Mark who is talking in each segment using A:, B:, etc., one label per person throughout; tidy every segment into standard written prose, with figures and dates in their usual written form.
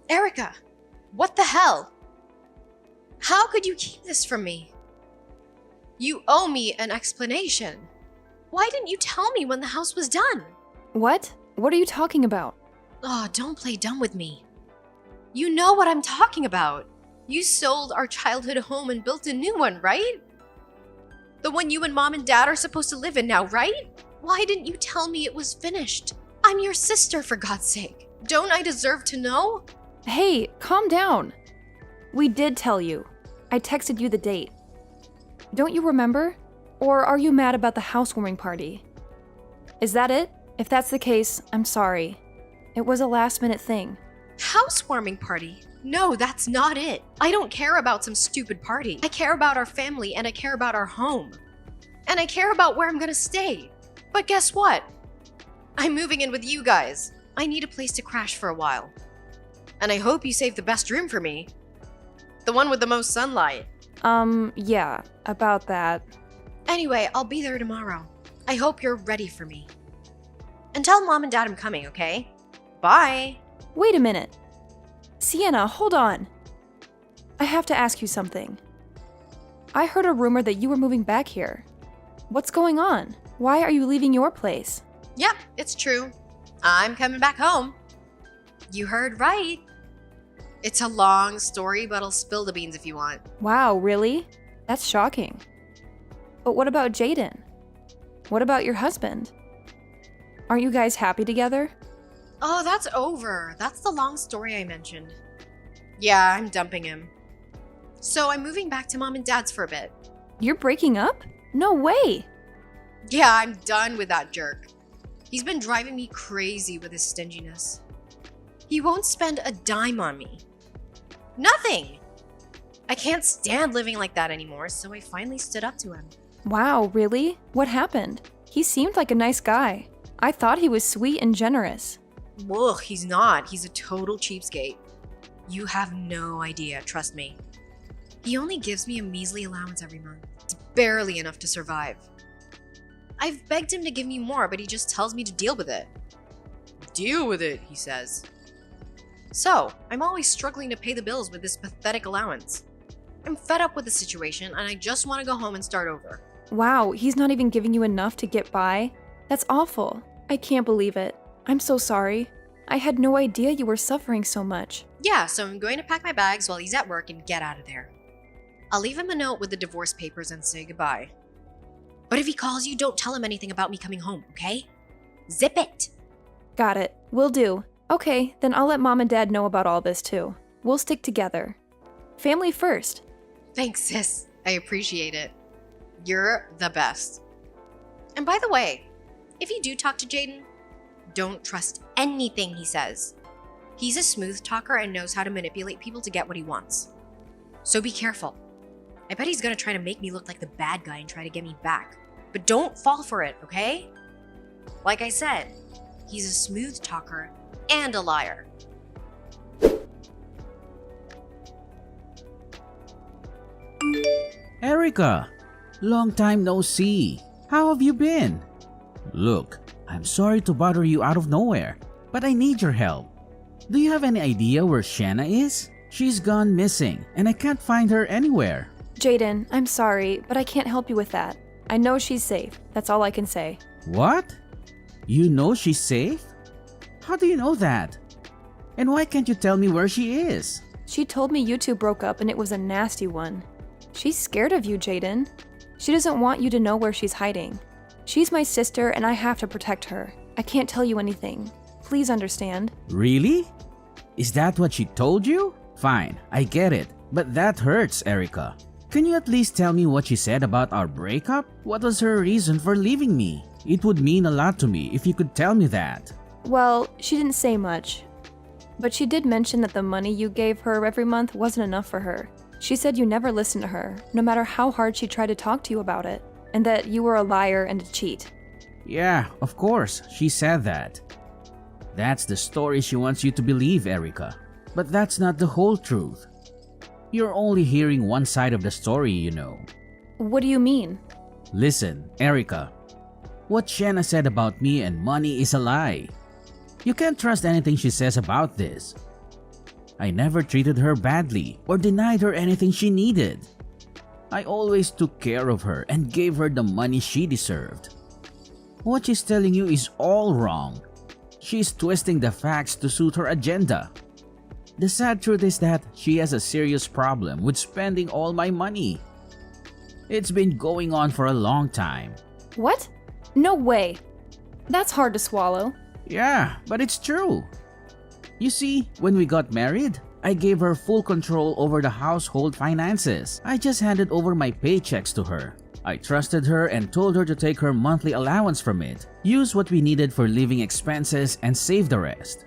A: Erica, what the hell? How could you keep this from me? You owe me an explanation. Why didn't you tell me when the house was done?
B: What? What are you talking about?
A: Oh, don't play dumb with me. You know what I'm talking about. You sold our childhood home and built a new one, right? The one you and Mom and Dad are supposed to live in now, right? Why didn't you tell me it was finished? I'm your sister, for God's sake. Don't I deserve to know?
B: Hey, calm down. We did tell you. I texted you the date. Don't you remember? Or are you mad about the housewarming party? Is that it? If that's the case, I'm sorry. It was a last-minute thing.
A: Housewarming party? No, that's not it. I don't care about some stupid party. I care about our family and I care about our home. And I care about where I'm gonna stay. But guess what? I'm moving in with you guys. I need a place to crash for a while. And I hope you saved the best room for me. The one with the most sunlight.
B: Yeah, about that.
A: Anyway, I'll be there tomorrow. I hope you're ready for me. And tell Mom and Dad I'm coming, okay? Bye.
B: Wait a minute. Sienna, hold on. I have to ask you something. I heard a rumor that you were moving back here. What's going on? Why are you leaving your place?
A: Yep, it's true. I'm coming back home. You heard right. It's a long story, but I'll spill the beans if you want.
B: Wow, really? That's shocking. But what about Jaden? What about your husband? Aren't you guys happy together?
A: Oh, that's over. That's the long story I mentioned. Yeah, I'm dumping him. So I'm moving back to Mom and Dad's for a bit.
B: You're breaking up? No way!
A: Yeah, I'm done with that jerk. He's been driving me crazy with his stinginess. He won't spend a dime on me. Nothing! I can't stand living like that anymore, so I finally stood up to him.
B: Wow, really? What happened? He seemed like a nice guy. I thought he was sweet and generous.
A: Ugh, he's not. He's a total cheapskate. You have no idea, trust me. He only gives me a measly allowance every month. It's barely enough to survive. I've begged him to give me more, but he just tells me to deal with it. Deal with it, he says. So, I'm always struggling to pay the bills with this pathetic allowance. I'm fed up with the situation, and I just want to go home and start over.
B: Wow, he's not even giving you enough to get by? That's awful. I can't believe it. I'm so sorry. I had no idea you were suffering so much.
A: Yeah, so I'm going to pack my bags while he's at work and get out of there. I'll leave him a note with the divorce papers and say goodbye. But if he calls you, don't tell him anything about me coming home, okay? Zip it!
B: Got it. Will do. Okay, then I'll let Mom and Dad know about all this too. We'll stick together. Family first.
A: Thanks, sis. I appreciate it. You're the best. And by the way, if you do talk to Jaden, don't trust anything he says. He's a smooth talker and knows how to manipulate people to get what he wants. So be careful. I bet he's gonna try to make me look like the bad guy and try to get me back. But don't fall for it, okay? Like I said, he's a smooth talker and a liar.
C: Erica, long time no see. How have you been? Look, I'm sorry to bother you out of nowhere, but I need your help. Do you have any idea where Shanna is? She's gone missing, and I can't find her anywhere.
B: Jaden, I'm sorry, but I can't help you with that. I know she's safe. That's all I can say.
C: What? You know she's safe? How do you know that? And why can't you tell me where she is?
B: She told me you two broke up and it was a nasty one. She's scared of you, Jaden. She doesn't want you to know where she's hiding. She's my sister and I have to protect her. I can't tell you anything. Please understand.
C: Really? Is that what she told you? Fine, I get it. But that hurts, Erica. Can you at least tell me what she said about our breakup? What was her reason for leaving me? It would mean a lot to me if you could tell me that.
B: Well, she didn't say much. But she did mention that the money you gave her every month wasn't enough for her. She said you never listened to her, no matter how hard she tried to talk to you about it, and that you were a liar and a cheat.
C: Yeah, of course, she said that. That's the story she wants you to believe, Erica. But that's not the whole truth. You're only hearing one side of the story, you know.
B: What do you mean?
C: Listen, Erica. What Shanna said about me and money is a lie. You can't trust anything she says about this. I never treated her badly or denied her anything she needed. I always took care of her and gave her the money she deserved. What she's telling you is all wrong. She's twisting the facts to suit her agenda. The sad truth is that she has a serious problem with spending all my money. It's been going on for a long time.
B: What? No way. That's hard to swallow.
C: Yeah, but it's true. You see, when we got married, I gave her full control over the household finances. I just handed over my paychecks to her. I trusted her and told her to take her monthly allowance from it, use what we needed for living expenses, and save the rest.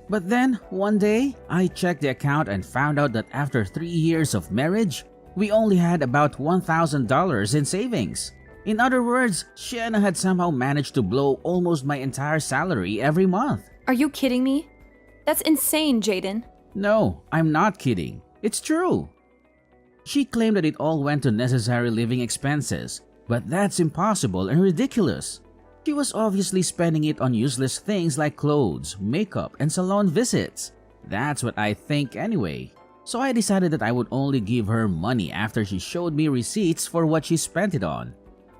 C: But then, one day, I checked the account and found out that after 3 years of marriage, we only had about $1,000 in savings. In other words, Sienna had somehow managed to blow almost my entire salary every month.
B: Are you kidding me? That's insane, Jaden.
C: No, I'm not kidding. It's true. She claimed that it all went to necessary living expenses, but that's impossible and ridiculous. She was obviously spending it on useless things like clothes, makeup, and salon visits. That's what I think anyway. So I decided that I would only give her money after she showed me receipts for what she spent it on.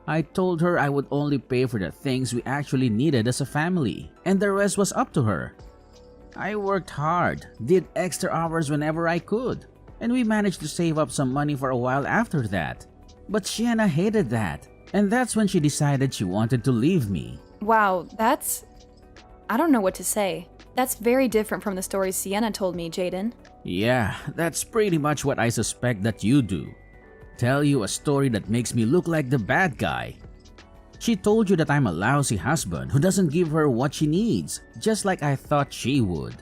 C: I told her I would only pay for the things we actually needed as a family, and the rest was up to her. I worked hard, did extra hours whenever I could, and we managed to save up some money for a while after that. But Sienna hated that, and that's when she decided she wanted to leave me.
B: Wow, I don't know what to say. That's very different from the stories Sienna told me, Jaden.
C: Yeah, that's pretty much what I suspect that you do. Tell you a story that makes me look like the bad guy. She told you that I'm a lousy husband who doesn't give her what she needs, just like I thought she would.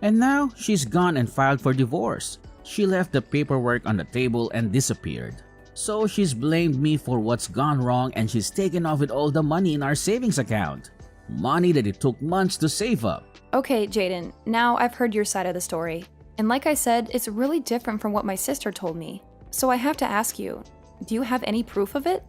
C: And now she's gone and filed for divorce. She left the paperwork on the table and disappeared. So she's blamed me for what's gone wrong, and she's taken off with all the money in our savings account. Money that it took months to save up.
B: Okay, Jaden, now I've heard your side of the story. And like I said, it's really different from what my sister told me. So I have to ask you, do you have any proof of it?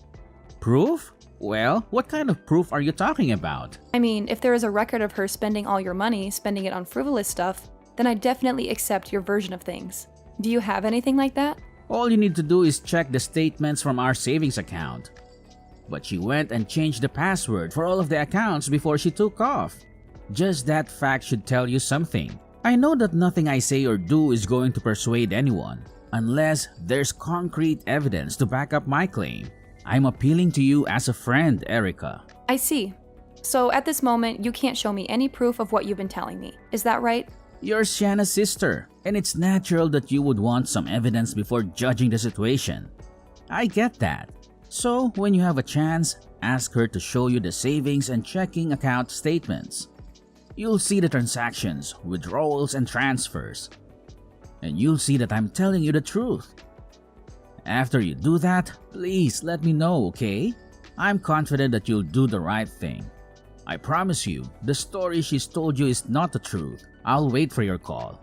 C: Proof? Well, what kind of proof are you talking about?
B: I mean, if there is a record of her spending all your money, spending it on frivolous stuff, then I definitely accept your version of things. Do you have anything like that?
C: All you need to do is check the statements from our savings account. But she went and changed the password for all of the accounts before she took off. Just that fact should tell you something. I know that nothing I say or do is going to persuade anyone, unless there's concrete evidence to back up my claim. I'm appealing to you as a friend, Erica.
B: I see. So at this moment, you can't show me any proof of what you've been telling me. Is that right?
C: You're Shanna's sister, and it's natural that you would want some evidence before judging the situation. I get that. So when you have a chance, ask her to show you the savings and checking account statements. You'll see the transactions, withdrawals, and transfers. And you'll see that I'm telling you the truth. After you do that, please let me know, okay? I'm confident that you'll do the right thing. I promise you, the story she's told you is not the truth. I'll wait for your call.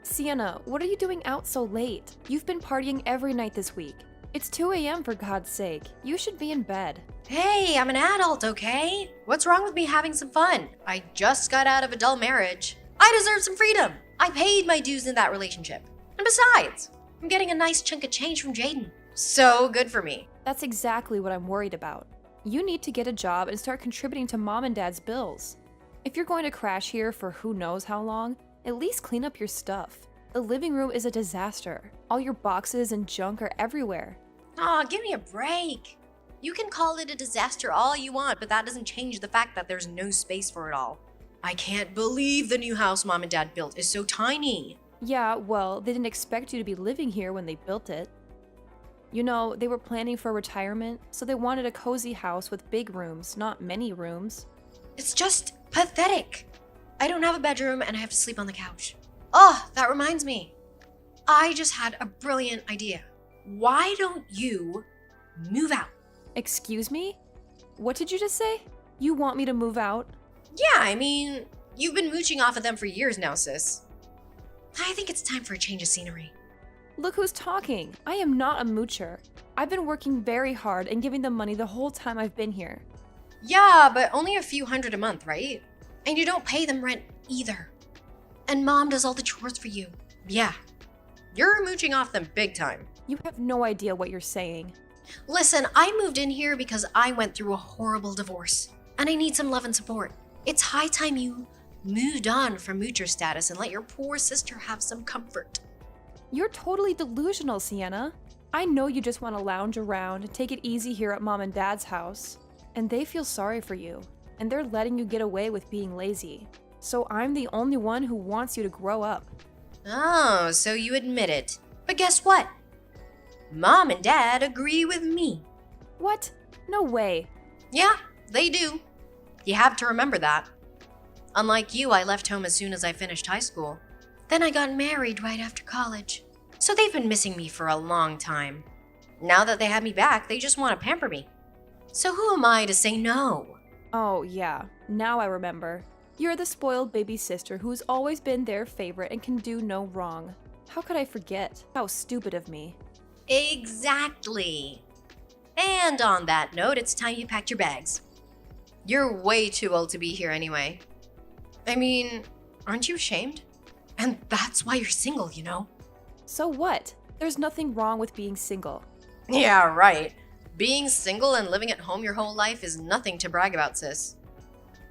B: Sienna, what are you doing out so late? You've been partying every night this week. It's 2 a.m. for God's sake. You should be in bed.
A: Hey, I'm an adult, okay? What's wrong with me having some fun? I just got out of a dull marriage. I deserve some freedom. I paid my dues in that relationship. And besides, I'm getting a nice chunk of change from Jaden. So good for me.
B: That's exactly what I'm worried about. You need to get a job and start contributing to mom and dad's bills. If you're going to crash here for who knows how long, at least clean up your stuff. The living room is a disaster. All your boxes and junk are everywhere.
A: Aw, give me a break. You can call it a disaster all you want, but that doesn't change the fact that there's no space for it all. I can't believe the new house mom and dad built is so tiny.
B: Yeah, well, they didn't expect you to be living here when they built it. You know, they were planning for retirement, so they wanted a cozy house with big rooms, not many rooms.
A: It's just pathetic. I don't have a bedroom and I have to sleep on the couch. Oh, that reminds me. I just had a brilliant idea. Why don't you move out?
B: Excuse me? What did you just say? You want me to move out?
A: Yeah, I mean, you've been mooching off of them for years now, sis. I think it's time for a change of scenery.
B: Look who's talking. I am not a moocher. I've been working very hard and giving them money the whole time I've been here.
A: Yeah, but only a few hundred a month, right? And you don't pay them rent either. And mom does all the chores for you. Yeah, you're mooching off them big time.
B: You have no idea what you're saying.
A: Listen, I moved in here because I went through a horrible divorce, and I need some love and support. It's high time you moved on from moocher status and let your poor sister have some comfort.
B: You're totally delusional, Sienna. I know you just want to lounge around and take it easy here at mom and dad's house. And they feel sorry for you, and they're letting you get away with being lazy. So I'm the only one who wants you to grow up.
A: Oh, so you admit it. But guess what? Mom and Dad agree with me.
B: What? No way.
A: Yeah, they do. You have to remember that. Unlike you, I left home as soon as I finished high school. Then I got married right after college. So they've been missing me for a long time. Now that they have me back, they just want to pamper me. So who am I to say no?
B: Oh, yeah. Now I remember. You're the spoiled baby sister who's always been their favorite and can do no wrong. How could I forget? How stupid of me.
A: Exactly. And on that note, it's time you packed your bags. You're way too old to be here anyway. I mean, aren't you ashamed? And that's why you're single, you know?
B: So what? There's nothing wrong with being single.
A: Yeah, right. Being single and living at home your whole life is nothing to brag about, sis.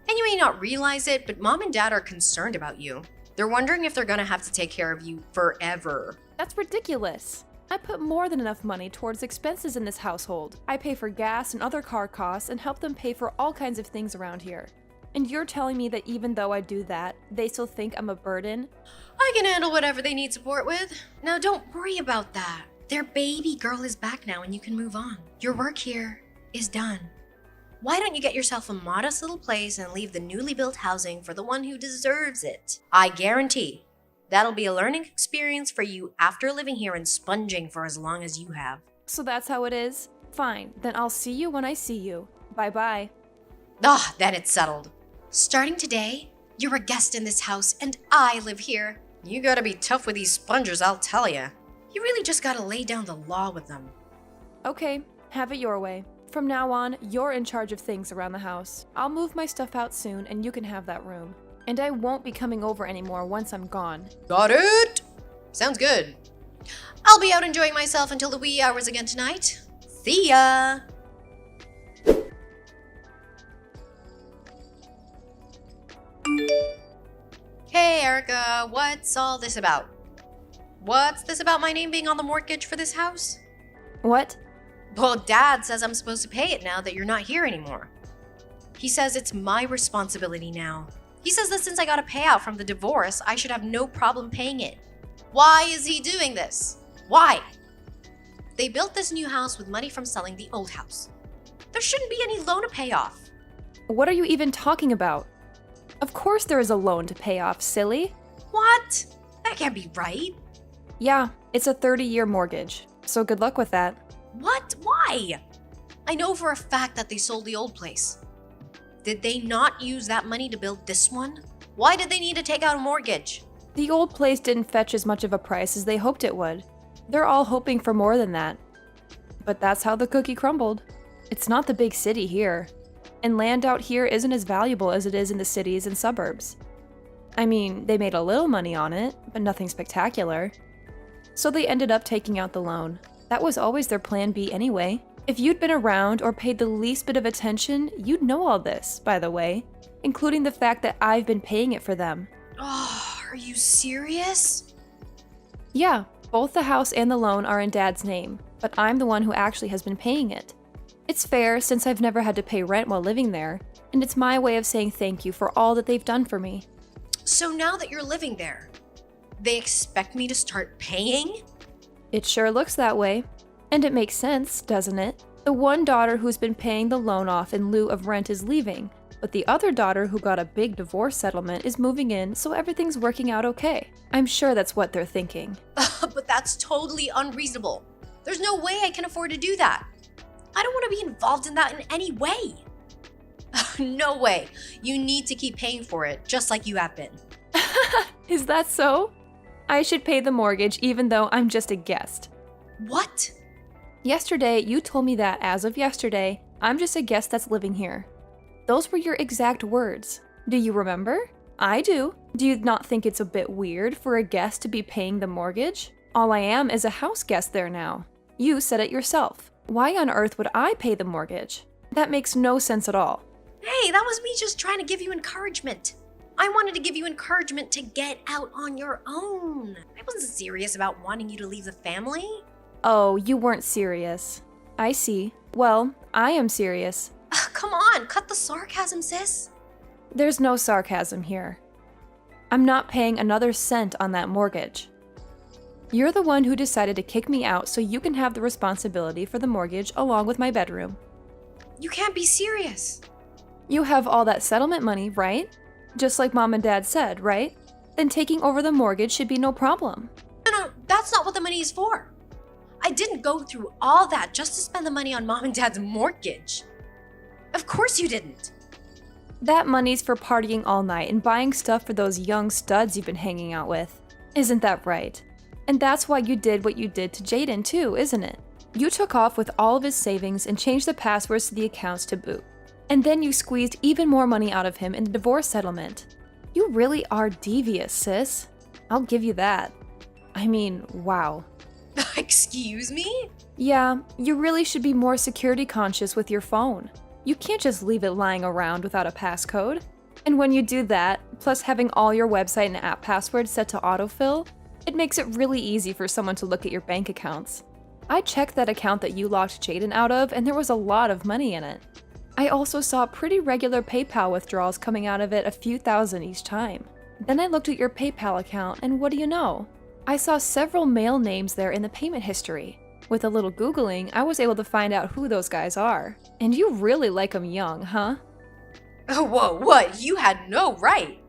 A: And you may not realize it, but mom and dad are concerned about you. They're wondering if they're gonna have to take care of you forever.
B: That's ridiculous. I put more than enough money towards expenses in this household. I pay for gas and other car costs and help them pay for all kinds of things around here. And you're telling me that even though I do that, they still think I'm a burden?
A: I can handle whatever they need support with. Now don't worry about that. Their baby girl is back now and you can move on. Your work here is done. Why don't you get yourself a modest little place and leave the newly built housing for the one who deserves it? I guarantee that'll be a learning experience for you after living here and sponging for as long as you have.
B: So that's how it is? Fine, then I'll see you when I see you. Bye-bye.
A: Then it's settled. Starting today, you're a guest in this house and I live here. You gotta be tough with these spongers, I'll tell ya. You really just gotta lay down the law with them.
B: Okay, have it your way. From now on, you're in charge of things around the house. I'll move my stuff out soon and you can have that room. And I won't be coming over anymore once I'm gone.
A: Got it? Sounds good. I'll be out enjoying myself until the wee hours again tonight. See ya! Hey Erica, what's all this about? What's this about my name being on the mortgage for this house?
B: What?
A: Well, Dad says I'm supposed to pay it now that you're not here anymore. He says it's my responsibility now. He says that since I got a payout from the divorce, I should have no problem paying it. Why is he doing this? Why? They built this new house with money from selling the old house. There shouldn't be any loan to pay off.
B: What are you even talking about? Of course there is a loan to pay off, silly.
A: What? That can't be right.
B: Yeah, it's a 30-year mortgage, so good luck with that.
A: What? Why? I know for a fact that they sold the old place. Did they not use that money to build this one? Why did they need to take out a mortgage?
B: The old place didn't fetch as much of a price as they hoped it would. They're all hoping for more than that. But that's how the cookie crumbled. It's not the big city here. And land out here isn't as valuable as it is in the cities and suburbs. I mean, they made a little money on it, but nothing spectacular. So they ended up taking out the loan. That was always their plan B anyway. If you'd been around or paid the least bit of attention, you'd know all this, by the way, including the fact that I've been paying it for them.
A: Oh, are you serious?
B: Yeah, both the house and the loan are in Dad's name, but I'm the one who actually has been paying it. It's fair since I've never had to pay rent while living there, and it's my way of saying thank you for all that they've done for me.
A: So now that you're living there, they expect me to start paying?
B: It sure looks that way. And it makes sense, doesn't it? The one daughter who's been paying the loan off in lieu of rent is leaving, but the other daughter who got a big divorce settlement is moving in, so everything's working out okay. I'm sure that's what they're thinking.
A: But that's totally unreasonable. There's no way I can afford to do that. I don't want to be involved in that in any way. No way. You need to keep paying for it, just like you have been.
B: Is that so? I should pay the mortgage even though I'm just a guest.
A: What?
B: Yesterday, you told me that as of yesterday, I'm just a guest that's living here. Those were your exact words. Do you remember? I do. Do you not think it's a bit weird for a guest to be paying the mortgage? All I am is a house guest there now. You said it yourself. Why on earth would I pay the mortgage? That makes no sense at all.
A: Hey, that was me just trying to give you encouragement. I wanted to give you encouragement to get out on your own. I wasn't serious about wanting you to leave the family.
B: Oh, you weren't serious. I see. Well, I am serious.
A: Ugh, come on, cut the sarcasm, sis.
B: There's no sarcasm here. I'm not paying another cent on that mortgage. You're the one who decided to kick me out so you can have the responsibility for the mortgage along with my bedroom.
A: You can't be serious.
B: You have all that settlement money, right? Just like Mom and Dad said, right? Then taking over the mortgage should be no problem.
A: No, that's not what the money is for. I didn't go through all that just to spend the money on Mom and Dad's mortgage. Of course you didn't.
B: That money's for partying all night and buying stuff for those young studs you've been hanging out with. Isn't that right? And that's why you did what you did to Jaden too, isn't it? You took off with all of his savings and changed the passwords to the accounts to boot. And then you squeezed even more money out of him in the divorce settlement. You really are devious, sis. I'll give you that. I mean, wow.
A: Excuse me?
B: Yeah, you really should be more security conscious with your phone. You can't just leave it lying around without a passcode. And when you do that, plus having all your website and app passwords set to autofill, it makes it really easy for someone to look at your bank accounts. I checked that account that you locked Jaden out of, and there was a lot of money in it. I also saw pretty regular PayPal withdrawals coming out of it, a few thousand each time. Then I looked at your PayPal account, and what do you know? I saw several male names there in the payment history. With a little Googling, I was able to find out who those guys are. And you really like them young, huh?
A: Oh, whoa, what? You had no right.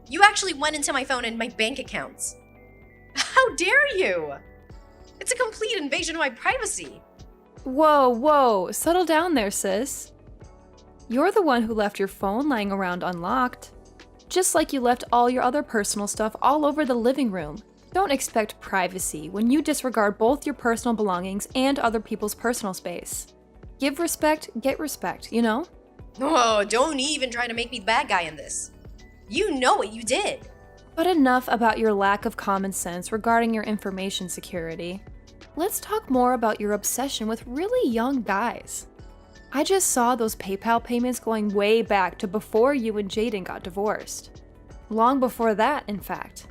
A: You actually went into my phone and my bank accounts. How dare you? It's a complete invasion of my privacy.
B: Whoa, settle down there, sis. You're the one who left your phone lying around unlocked. Just like you left all your other personal stuff all over the living room. Don't expect privacy when you disregard both your personal belongings and other people's personal space. Give respect, get respect, you know?
A: Oh, don't even try to make me the bad guy in this. You know what you did.
B: But enough about your lack of common sense regarding your information security. Let's talk more about your obsession with really young guys. I just saw those PayPal payments going way back to before you and Jaden got divorced. Long before that, in fact.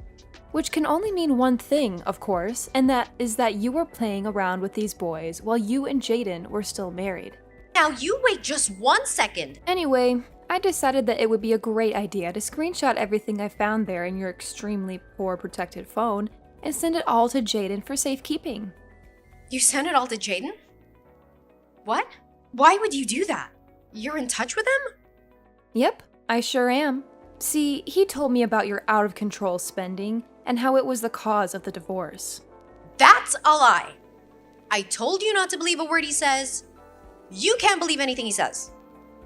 B: Which can only mean one thing, of course, and that is that you were playing around with these boys while you and Jaden were still married.
A: Now you wait just 1 second.
B: Anyway, I decided that it would be a great idea to screenshot everything I found there in your extremely poor protected phone and send it all to Jaden for safekeeping.
A: You sent it all to Jaden? What? Why would you do that? You're in touch with him?
B: Yep, I sure am. See, he told me about your out-of-control spending and how it was the cause of the divorce.
A: That's a lie. I told you not to believe a word he says. You can't believe anything he says.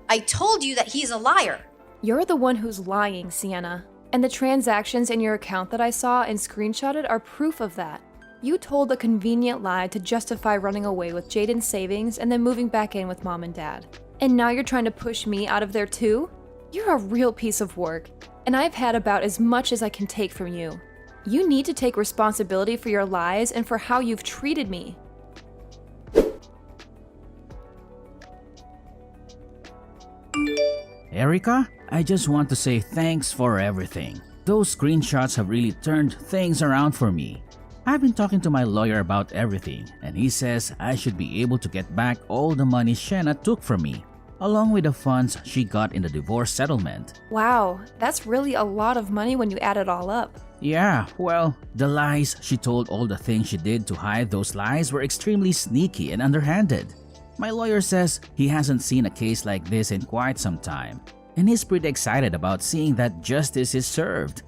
A: I told you that he's a liar.
B: You're the one who's lying, Sienna. And the transactions in your account that I saw and screenshotted are proof of that. You told a convenient lie to justify running away with Jaden's savings and then moving back in with Mom and Dad. And now you're trying to push me out of there too? You're a real piece of work, and I've had about as much as I can take from you. You need to take responsibility for your lies and for how you've treated me.
C: Erica, I just want to say thanks for everything. Those screenshots have really turned things around for me. I've been talking to my lawyer about everything, and he says I should be able to get back all the money Shanna took from me, along with the funds she got in the divorce settlement.
B: Wow, that's really a lot of money when you add it all up.
C: Yeah, well, the lies she told, all the things she did to hide those lies were extremely sneaky and underhanded. My lawyer says he hasn't seen a case like this in quite some time, and he's pretty excited about seeing that justice is served.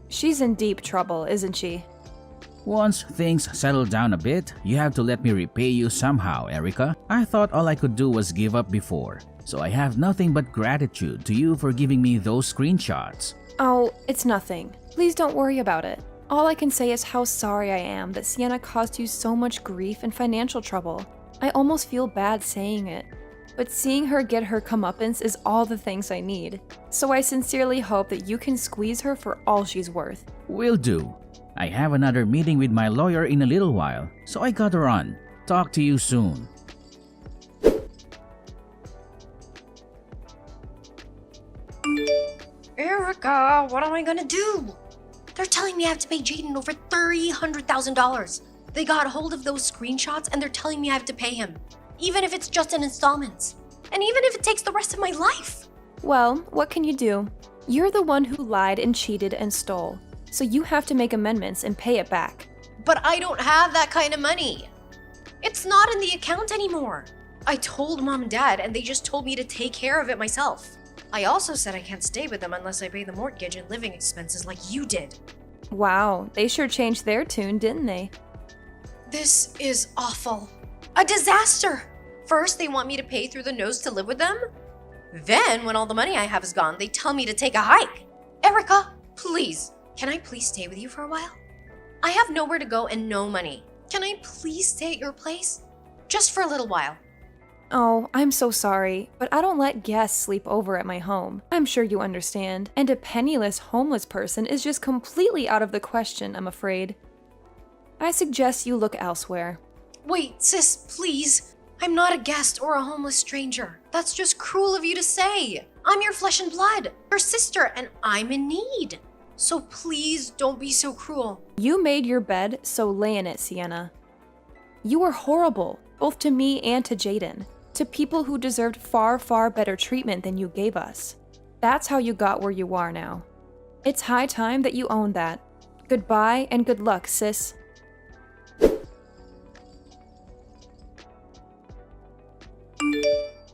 B: She's in deep trouble, isn't she?
C: Once things settle down a bit, you have to let me repay you somehow, Erica. I thought all I could do was give up before, so I have nothing but gratitude to you for giving me those screenshots.
B: Oh, it's nothing. Please don't worry about it. All I can say is how sorry I am that Sienna caused you so much grief and financial trouble. I almost feel bad saying it. but seeing her get her comeuppance is all the things I need. So I sincerely hope that you can squeeze her for all she's worth.
C: Will do. I have another meeting with my lawyer in a little while, so I gotta run. Talk to you soon.
A: Erica, what am I gonna do? They're telling me I have to pay Jaden over $300,000. They got a hold of those screenshots and they're telling me I have to pay him, even if it's just in installments, and even if it takes the rest of my life.
B: Well, what can you do? You're the one who lied and cheated and stole, so you have to make amendments and pay it back.
A: But I don't have that kind of money. It's not in the account anymore. I told Mom and Dad and they just told me to take care of it myself. I also said I can't stay with them unless I pay the mortgage and living expenses like you did.
B: Wow, they sure changed their tune, didn't they?
A: This is awful. A disaster. First, they want me to pay through the nose to live with them. Then, when all the money I have is gone, they tell me to take a hike. Erica, please, can I please stay with you for a while? I have nowhere to go and no money. Can I please stay at your place? Just for a little while.
B: Oh, I'm so sorry, but I don't let guests sleep over at my home. I'm sure you understand. And a penniless homeless person is just completely out of the question, I'm afraid. I suggest you look elsewhere.
A: Wait, sis, please. I'm not a guest or a homeless stranger. That's just cruel of you to say. I'm your flesh and blood, your sister, and I'm in need. So please don't be so cruel.
B: You made your bed, so lay in it, Sienna. You were horrible, both to me and to Jaden. To people who deserved far, far better treatment than you gave us. That's how you got where you are now. It's high time that you own that. Goodbye and good luck, sis.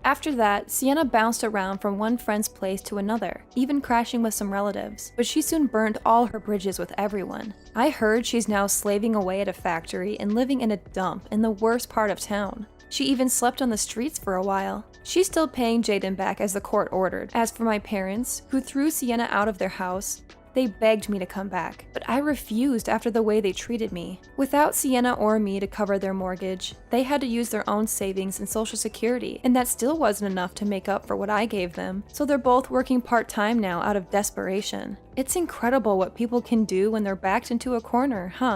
B: After that, Sienna bounced around from one friend's place to another, even crashing with some relatives, but she soon burned all her bridges with everyone. I heard she's now slaving away at a factory and living in a dump in the worst part of town. She even slept on the streets for a while. She's still paying Jaden back as the court ordered. As for my parents, who threw Sienna out of their house, they begged me to come back, but I refused after the way they treated me. Without Sienna or me to cover their mortgage, they had to use their own savings and social security, and that still wasn't enough to make up for what I gave them, so they're both working part-time now out of desperation. It's incredible what people can do when they're backed into a corner, huh?